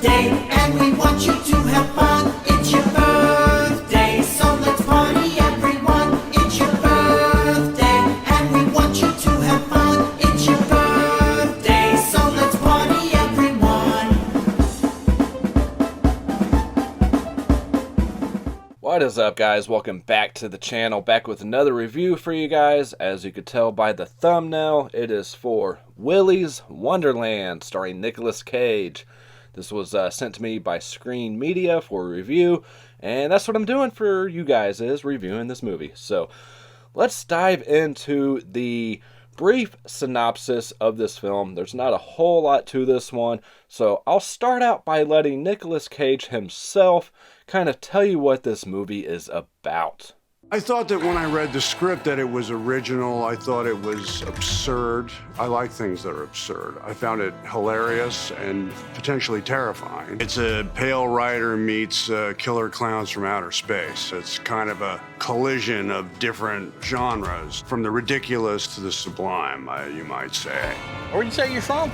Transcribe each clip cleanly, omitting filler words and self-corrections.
birthday, and we want you to have fun. It's your birthday, so let's party everyone. It's your birthday, and we want you to have fun. It's your birthday, so let's party everyone. What is up, guys? Welcome back to the channel, back with another review for you guys. As you could tell by the thumbnail, it is for Willy's Wonderland, starring Nicolas Cage. This was sent to me by Screen Media for review, and that's what I'm doing for you guys, is reviewing this movie. So let's dive into the brief synopsis of this film. There's not a whole lot to this one, so I'll start out by letting Nicolas Cage himself kind of tell you what this movie is about. I thought that when I read the script that it was original. I thought it was absurd. I like things that are absurd. I found it hilarious and potentially terrifying. It's a Pale Rider meets Killer Clowns from Outer Space. It's kind of a collision of different genres, from the ridiculous to the sublime, you might say. Where do you say you're from?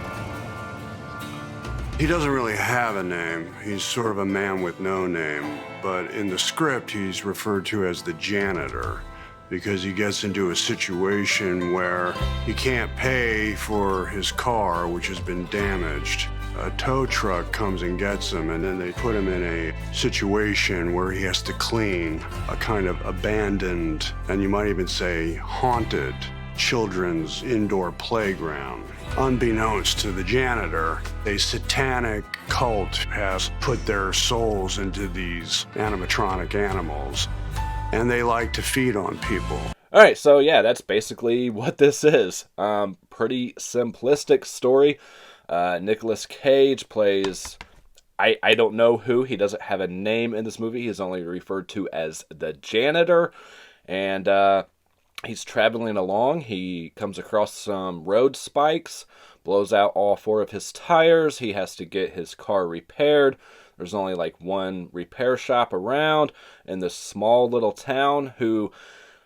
He doesn't really have a name. He's sort of a man with no name. But in the script, he's referred to as the janitor because he gets into a situation where he can't pay for his car, which has been damaged. A tow truck comes and gets him, and then they put him in a situation where he has to clean a kind of abandoned, and you might even say haunted, children's indoor playground. Unbeknownst to the janitor, a satanic cult has put their souls into these animatronic animals, and they like to feed on people. Alright, so yeah, that's basically what this is. Pretty simplistic story. Nicolas Cage plays, I don't know who. He doesn't have a name in this movie. He's only referred to as the janitor. And he's traveling along. He comes across some road spikes, blows out all 4 of his tires. He has to get his car repaired. There's only like one repair shop around in this small little town, who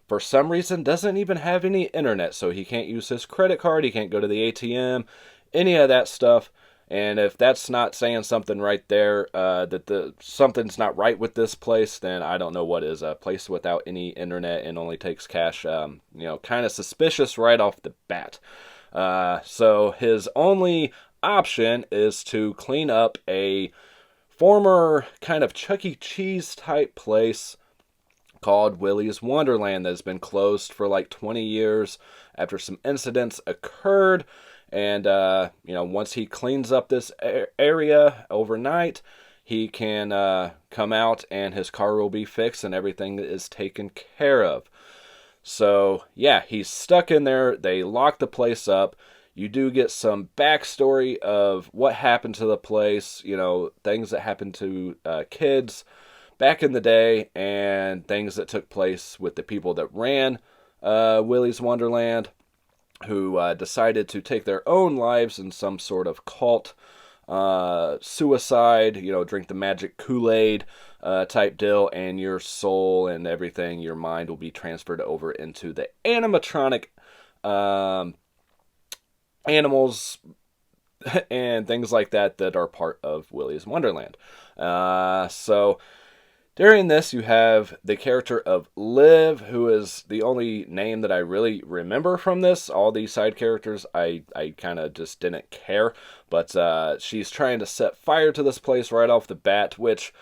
for some reason doesn't even have any internet, so he can't use his credit card, he can't go to the ATM, any of that stuff. And if that's not saying something right there, that something's not right with this place, then I don't know what is. A place without any internet and only takes cash, kind of suspicious right off the bat. So his only option is to clean up a former kind of Chuck E. Cheese type place called Willy's Wonderland that has been closed for like 20 years after some incidents occurred. And, once he cleans up this area overnight, he can come out and his car will be fixed and everything is taken care of. So, yeah, he's stuck in there. They lock the place up. You do get some backstory of what happened to the place, things that happened to kids back in the day, and things that took place with the people that ran Willy's Wonderland, who decided to take their own lives in some sort of cult suicide, drink the magic Kool-Aid type deal, and your soul and everything, your mind will be transferred over into the animatronic animals and things like that are part of Willy's Wonderland. So during this, you have the character of Liv, who is the only name that I really remember from this. All these side characters, I kind of just didn't care. But she's trying to set fire to this place right off the bat, which,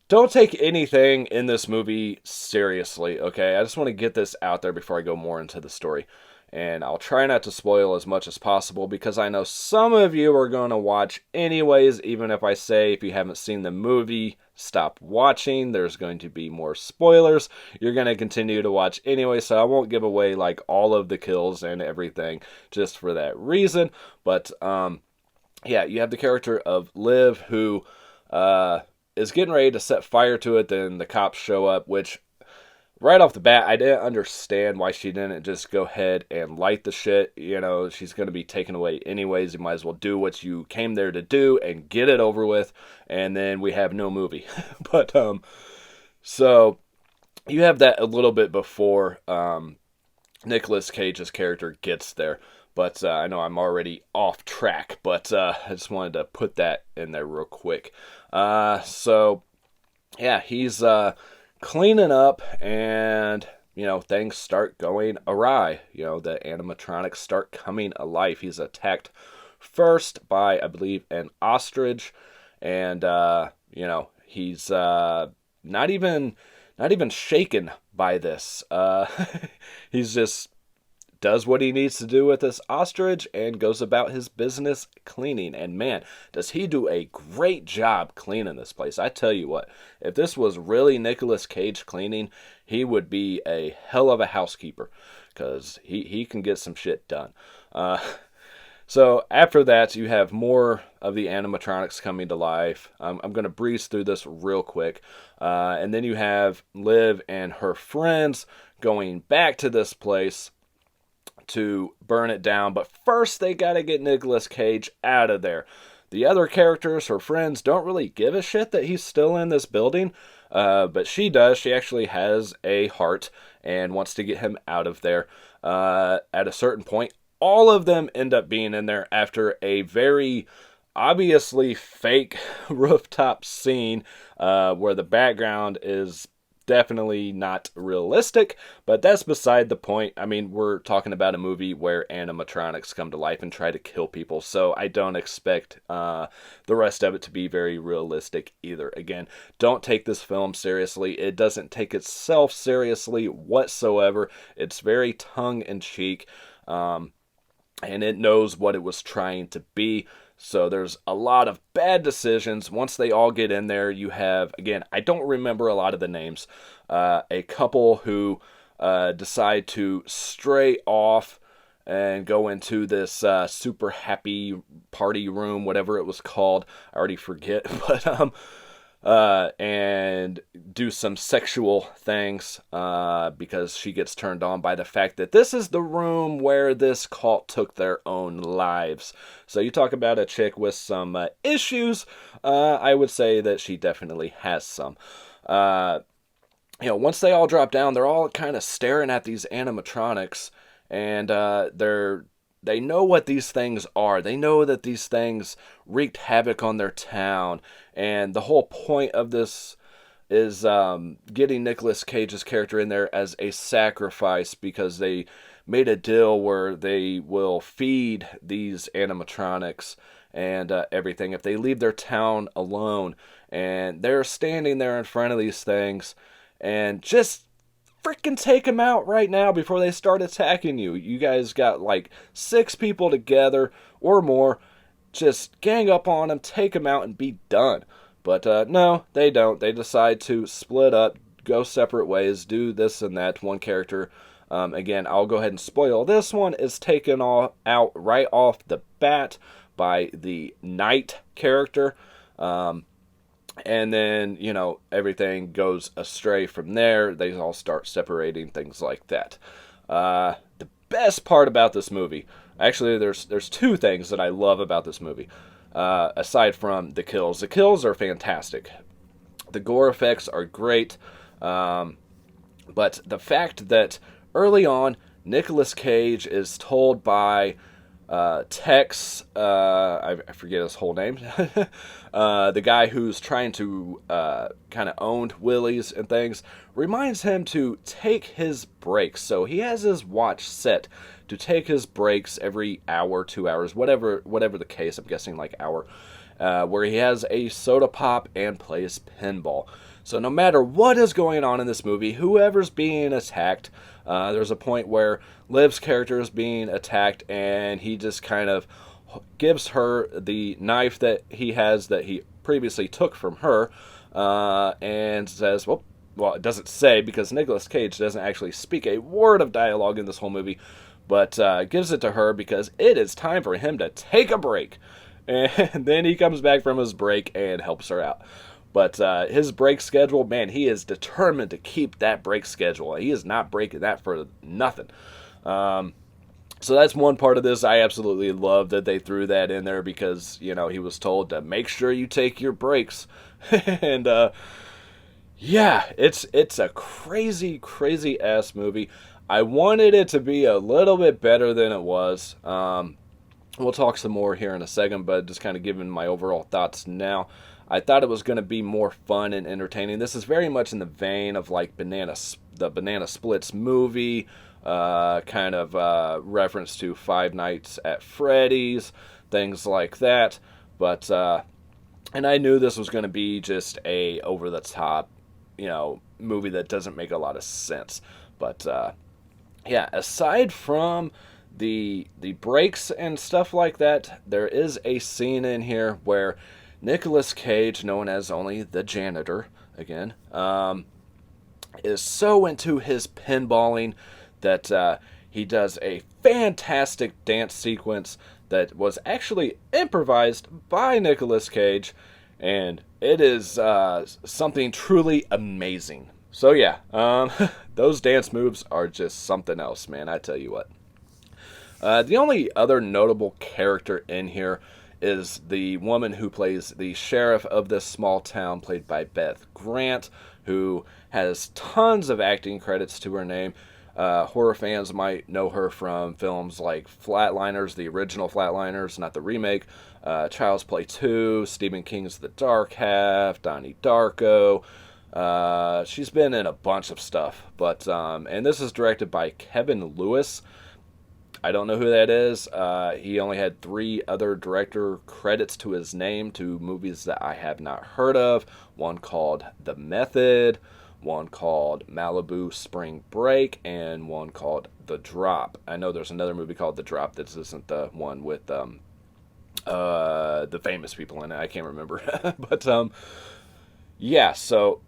don't take anything in this movie seriously, okay? I just want to get this out there before I go more into the story. And I'll try not to spoil as much as possible, because I know some of you are going to watch anyways, even if I say, if you haven't seen the movie, stop watching. There's going to be more spoilers. You're going to continue to watch anyway, so I won't give away like all of the kills and everything just for that reason. But yeah, you have the character of Liv, who is getting ready to set fire to it. Then the cops show up, which right off the bat, I didn't understand why she didn't just go ahead and light the shit. She's going to be taken away anyways. You might as well do what you came there to do and get it over with, and then we have no movie. But, so, you have that a little bit before Nicolas Cage's character gets there. But I know I'm already off track, but I just wanted to put that in there real quick. So, yeah, he's cleaning up, and, things start going awry. The animatronics start coming alive. He's attacked first by, I believe, an ostrich, and, he's not even shaken by this. He's just does what he needs to do with this ostrich and goes about his business cleaning. And man, does he do a great job cleaning this place. I tell you what, if this was really Nicolas Cage cleaning, he would be a hell of a housekeeper, because he can get some shit done. So after that, you have more of the animatronics coming to life. I'm going to breeze through this real quick. And then you have Liv and her friends going back to this place to burn it down. But first, they got to get Nicolas Cage out of there. The other characters, her friends, don't really give a shit that he's still in this building. But she does. She actually has a heart and wants to get him out of there. At a certain point, all of them end up being in there after a very obviously fake rooftop scene where the background is definitely not realistic, but that's beside the point. I mean, we're talking about a movie where animatronics come to life and try to kill people, so I don't expect the rest of it to be very realistic either. Again, don't take this film seriously. It doesn't take itself seriously whatsoever. It's very tongue-in-cheek. And it knows what it was trying to be. So there's a lot of bad decisions. Once they all get in there, you have, again, I don't remember a lot of the names, a couple who decide to stray off and go into this super happy party room, whatever it was called. I already forget, but and do some sexual things because she gets turned on by the fact that this is the room where this cult took their own lives. So you talk about a chick with some issues. I would say that she definitely has some. Once they all drop down, they're all kind of staring at these animatronics, and they know what these things are. They know that these things wreaked havoc on their town. And the whole point of this is getting Nicolas Cage's character in there as a sacrifice, because they made a deal where they will feed these animatronics and everything if they leave their town alone. And they're standing there in front of these things and just freaking take them out right now before they start attacking you. You guys got like 6 people together or more. Just gang up on them, take them out, and be done. But no, they don't. They decide to split up, go separate ways, do this and that. One character, again, I'll go ahead and spoil this one, is taken out right off the bat by the Knight character. And then, everything goes astray from there. They all start separating, things like that. The best part about this movie, actually, there's 2 things that I love about this movie, aside from the kills. The kills are fantastic. The gore effects are great. But the fact that early on, Nicolas Cage is told by Tex, I forget his whole name, the guy who's trying to kind of own Willy's and things, reminds him to take his breaks. So he has his watch set to take his breaks every hour, 2 hours, whatever the case, I'm guessing like hour, where he has a soda pop and plays pinball. So no matter what is going on in this movie, whoever's being attacked, there's a point where Liv's character is being attacked, and he just kind of gives her the knife that he has that he previously took from her, and says, well, it doesn't say, because Nicolas Cage doesn't actually speak a word of dialogue in this whole movie, but gives it to her because it is time for him to take a break. And then he comes back from his break and helps her out. But his break schedule, man, he is determined to keep that break schedule. He is not breaking that for nothing. So that's one part of this. I absolutely love that they threw that in there because, he was told to make sure you take your breaks. And, yeah, it's a crazy, crazy ass movie. I wanted it to be a little bit better than it was. We'll talk some more here in a second, but just kind of giving my overall thoughts now. I thought it was going to be more fun and entertaining. This is very much in the vein of like the Banana Splits movie, kind of reference to Five Nights at Freddy's, things like that. But and I knew this was going to be just a over the top, movie that doesn't make a lot of sense. But yeah, aside from the breaks and stuff like that, there is a scene in here where Nicolas Cage, known as only the janitor, again, is so into his pinballing that he does a fantastic dance sequence that was actually improvised by Nicolas Cage, and it is something truly amazing. So yeah, those dance moves are just something else, man, I tell you what. The only other notable character in here is the woman who plays the sheriff of this small town, played by Beth Grant, who has tons of acting credits to her name. Horror fans might know her from films like Flatliners, the original Flatliners, not the remake, Child's Play 2, Stephen King's The Dark Half, Donnie Darko. She's been in a bunch of stuff, but and this is directed by Kevin Lewis. I don't know who that is. He only had 3 other director credits to his name to movies that I have not heard of. One called The Method, one called Malibu Spring Break, and one called The Drop. I know there's another movie called The Drop. This isn't the one with the famous people in it. I can't remember. But yeah, so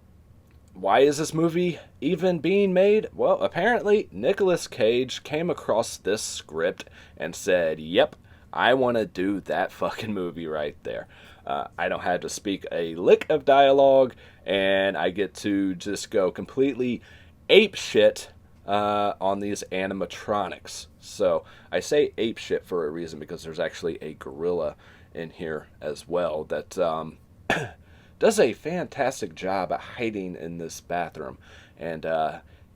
why is this movie even being made? Well, apparently Nicolas Cage came across this script and said, yep, I want to do that fucking movie right there. I don't have to speak a lick of dialogue, and I get to just go completely ape shit on these animatronics. So I say ape shit for a reason, because there's actually a gorilla in here as well that does a fantastic job at hiding in this bathroom and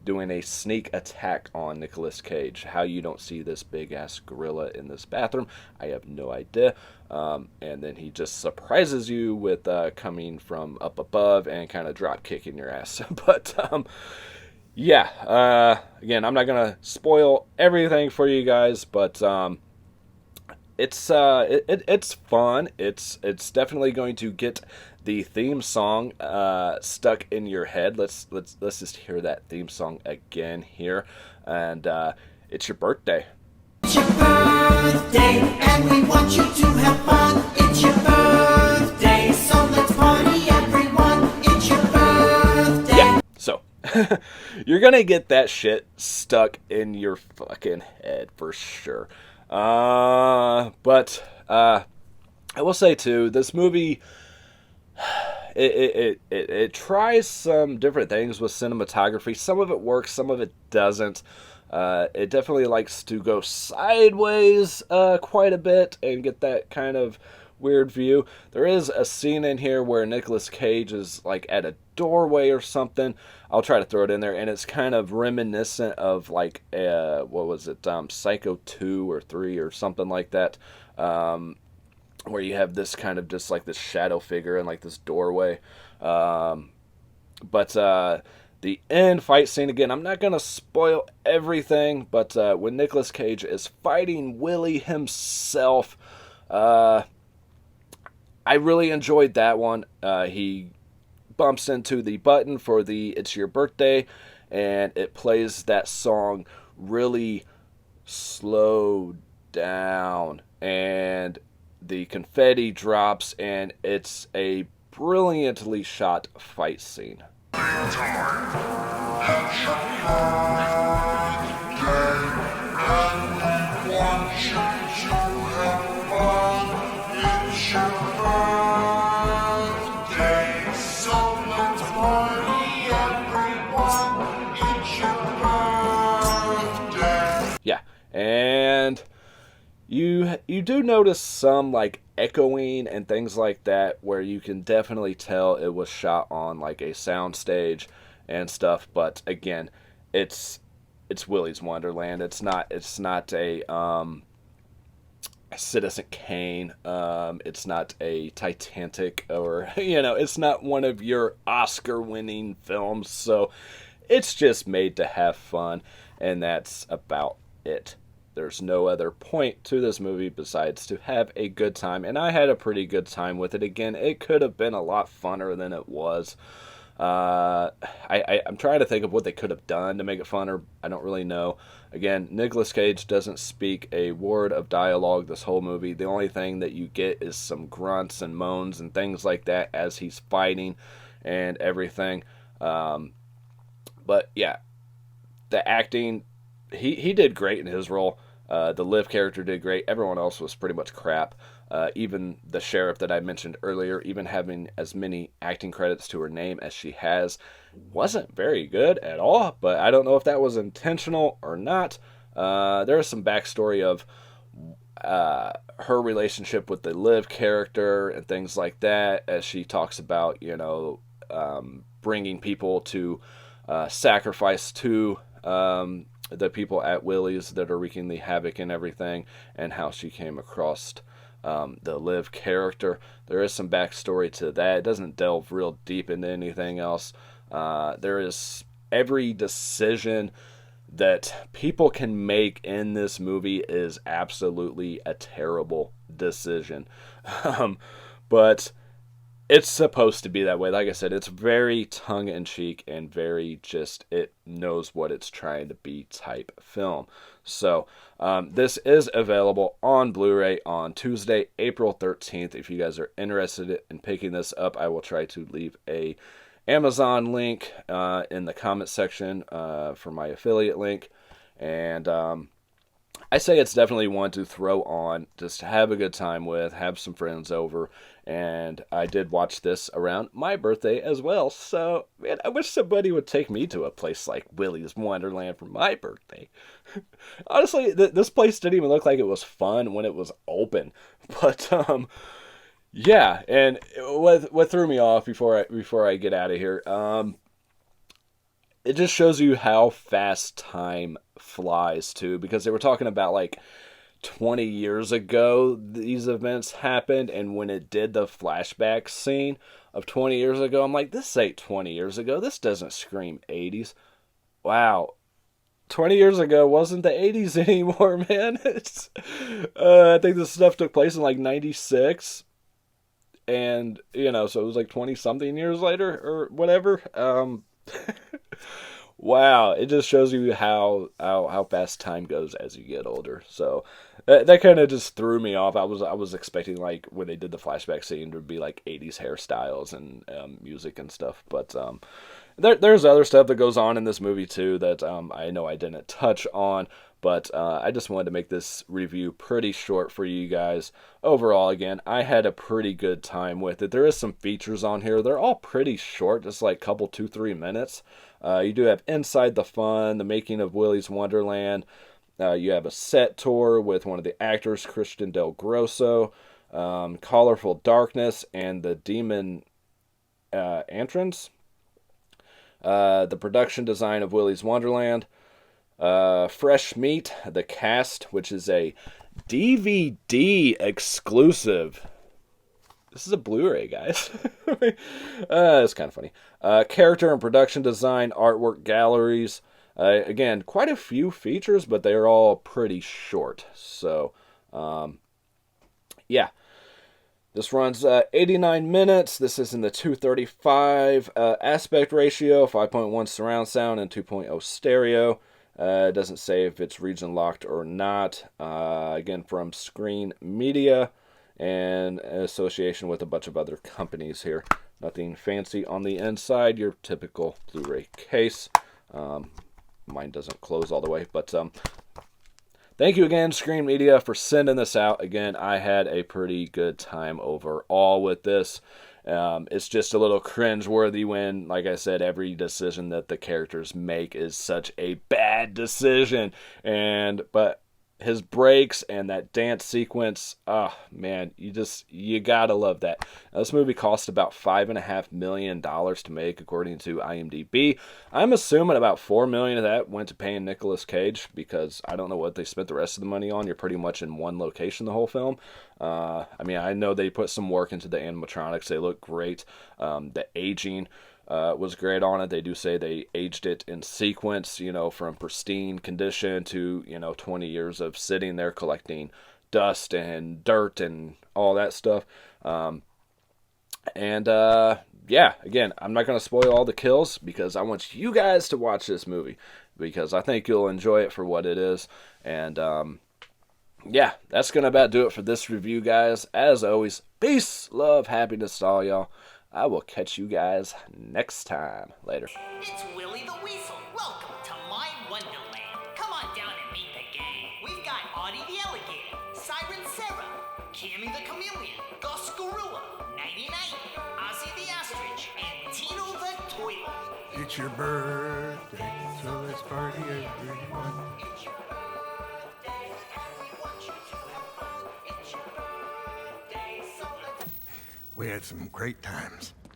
doing a sneak attack on Nicolas Cage. How you don't see this big-ass gorilla in this bathroom, I have no idea. And then he just surprises you with coming from up above and kind of drop-kicking your ass. But, yeah, again, I'm not going to spoil everything for you guys, but it's fun. It's definitely going to get the theme song stuck in your head. Let's just hear that theme song again here, and it's your birthday. It's your birthday, and we want you to have fun. It's your birthday, so let's party, everyone. It's your birthday. Yeah, so you're gonna get that shit stuck in your fucking head for sure. But I will say too, this movie, it tries some different things with cinematography. Some of it works, some of it doesn't. It definitely likes to go sideways quite a bit and get that kind of weird view. There is a scene in here where Nicolas Cage is like at a doorway or something. I'll try to throw it in there, and it's kind of reminiscent of like what was it, Psycho 2 or 3 or something like that, where you have this kind of just like this shadow figure in like this doorway. But the end fight scene, again, I'm not going to spoil everything, but when Nicolas Cage is fighting Willy himself, I really enjoyed that one. He bumps into the button for the It's Your Birthday, and it plays that song really slow down, and the confetti drops, and it's a brilliantly shot fight scene. Yeah, and you do notice some like echoing and things like that, where you can definitely tell it was shot on like a sound stage and stuff. But again, it's it's Willy's Wonderland. It's not a Citizen Kane. It's not a Titanic, or it's not one of your Oscar-winning films. So it's just made to have fun, and that's about it. There's no other point to this movie besides to have a good time, and I had a pretty good time with it. Again, it could have been a lot funner than it was. I'm trying to think of what they could have done to make it funner. I don't really know. Again, Nicolas Cage doesn't speak a word of dialogue this whole movie. The only thing that you get is some grunts and moans and things like that as he's fighting and everything. But yeah, the acting, he did great in his role. The Liv character did great. Everyone else was pretty much crap. Even the sheriff that I mentioned earlier, even having as many acting credits to her name as she has, wasn't very good at all. But I don't know if that was intentional or not. There is some backstory of her relationship with the Liv character and things like that, as she talks about, bringing people to sacrifice to the people at Willy's that are wreaking the havoc and everything, and how she came across the Liv character. There is some backstory to that. It doesn't delve real deep into anything else. There is every decision that people can make in this movie is absolutely a terrible decision. But it's supposed to be that way. Like I said, it's very tongue-in-cheek and very just, it knows what it's trying to be type film. So, this is available on Blu-ray on Tuesday, April 13th. If you guys are interested in picking this up, I will try to leave a Amazon link in the comment section for my affiliate link. And I say it's definitely one to throw on, just have a good time with, have some friends over. And I did watch this around my birthday as well. So, man, I wish somebody would take me to a place like Willy's Wonderland for my birthday. Honestly, this place didn't even look like it was fun when it was open. But, yeah, and what threw me off before I get out of here, it just shows you how fast time flies, too, because they were talking about, like, 20 years ago these events happened, and when it did the flashback scene of 20 years ago, I'm like, this ain't 20 years ago. This doesn't scream 80s. Wow. 20 years ago wasn't the 80s anymore, man. It's, I think this stuff took place in, like, 96. And, so it was, like, 20-something years later, or whatever. Wow, it just shows you how fast time goes as you get older. So that kind of just threw me off. I was expecting, like, when they did the flashback scene, to be like 80s hairstyles and music and stuff. But there's other stuff that goes on in this movie too that I know I didn't touch on. But I just wanted to make this review pretty short for you guys. Overall, again, I had a pretty good time with it. There is some features on here. They're all pretty short, just like couple 2-3 minutes. You do have Inside the Fun, the making of Willy's Wonderland. You have a set tour with one of the actors, Christian Del Grosso. Colorful Darkness and the Demon Entrance. The production design of Willy's Wonderland. Fresh Meat, The Cast, which is a DVD exclusive. This is a Blu-ray, guys. It's kind of funny. Character and production design, artwork galleries. Again, quite a few features, but they're all pretty short. So, yeah. This runs 89 minutes. This is in the 235 aspect ratio, 5.1 surround sound, and 2.0 stereo. It doesn't say if it's region locked or not. Again, from Screen Media and association with a bunch of other companies here. Nothing fancy on the inside. Your typical Blu-ray case. Mine doesn't close all the way, but thank you again, Screen Media, for sending this out. Again, I had a pretty good time overall with this. It's just a little cringeworthy when, like I said, every decision that the characters make is such a bad decision. But his breaks and that dance sequence, man, you gotta love that. Now, this movie cost about $5.5 million to make, according to IMDb. I'm assuming about $4 million of that went to paying Nicolas Cage, because I don't know what they spent the rest of the money on. You're pretty much in one location the whole film. I mean, I know they put some work into the animatronics. They look great. The aging was great on it. They do say they aged it in sequence, from pristine condition to, 20 years of sitting there collecting dust and dirt and all that stuff. Yeah, again, I'm not going to spoil all the kills because I want you guys to watch this movie because I think you'll enjoy it for what it is. And yeah, that's going to about do it for this review, guys. As always, peace, love, happiness to all y'all. I will catch you guys next time. Later. It's Willy the Weasel. Welcome to my Wonderland. Come on down and meet the gang. We've got Audie the Alligator, Siren Sarah, Cammy the Chameleon, Gus Gorilla, Nighty Night, Ozzy the Ostrich, and Tino the Toilet. It's your birthday, so let's party everyone. It's your birthday, and we want you to have fun. It's your birthday, so let's... We had some great times.